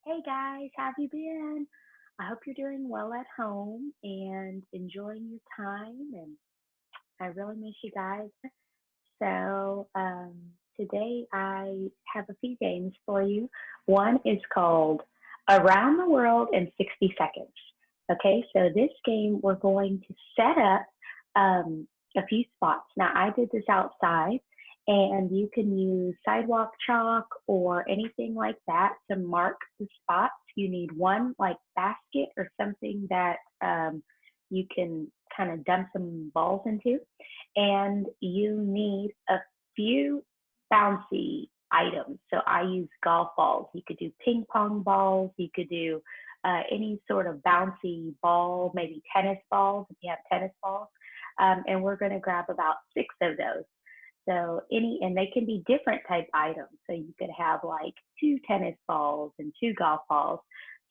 Hey guys, how have you been? I hope you're doing well at home and enjoying your time. And I really miss you guys. So today I have a few games for you. One is called Around the World in 60 Seconds. Okay, so this game we're going to set up a few spots. Now I did this outside, and you can use sidewalk chalk or anything like that to mark the spots. You need one like basket or something that you can kind of dump some balls into, and you need a few bouncy items. So I use golf balls. You could do ping pong balls. You could do any sort of bouncy ball, maybe tennis balls if you have tennis balls. And we're going to grab about 6 of those. So and they can be different type items. So you could have like 2 tennis balls and 2 golf balls.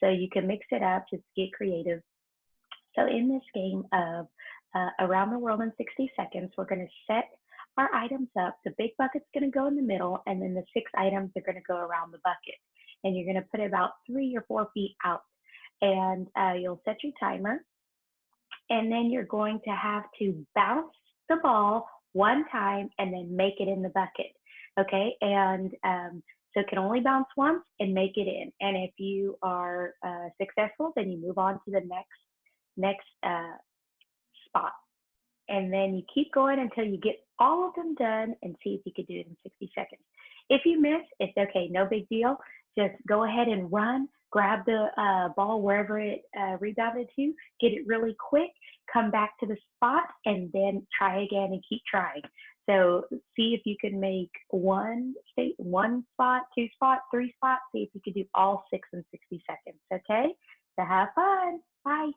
So you can mix it up, just get creative. So in this game of Around the World in 60 Seconds, we're going to set our items up. The big bucket's going to go in the middle, and then the 6 items are going to go around the bucket. And you're going to put it about 3 or 4 feet out. And you'll set your timer. And then you're going to have to bounce the ball one time and then make it in the bucket. Okay. And so it can only bounce once and make it in. And if you are successful, then you move on to the next spot. And then you keep going until you get all of them done and see if you could do it in 60 seconds. If you miss, it's okay, no big deal. Just go ahead and run, grab the ball wherever it rebounded to, get it really quick, come back to the spot, and then try again and keep trying. So see if you can make one spot, 2 spots, 3 spots. See if you could do all 6 in 60 seconds. Okay? So have fun. Bye.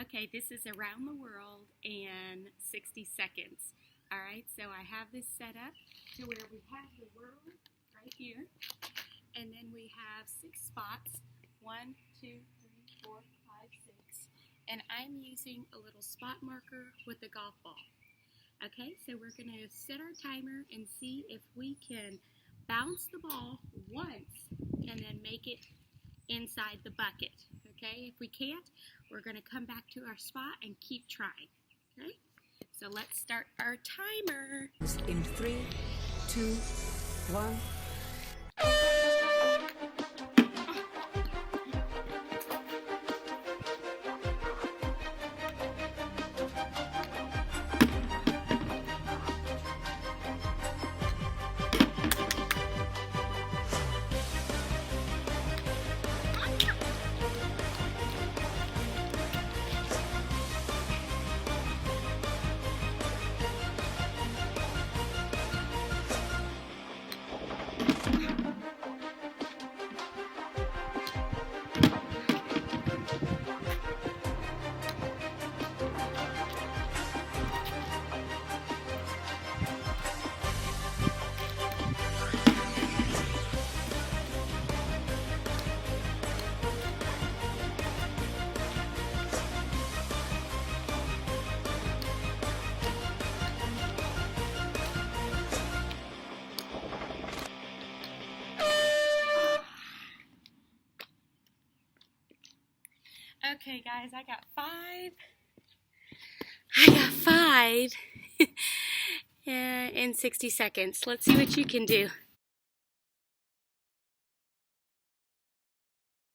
Okay, this is Around the World in 60 seconds. All right, so I have this set up to where we have the world right here, and then we have 6 spots, 1, 2, 3, 4, 5, 6, and I'm using a little spot marker with a golf ball. Okay, so we're going to set our timer and see if we can bounce the ball once and then make it inside the bucket. Okay, if we can't, we're going to come back to our spot and keep trying. Okay, so let's start our timer. In 3, 2, 1. Okay, guys, I got 5. I got 5 in 60 seconds. Let's see what you can do.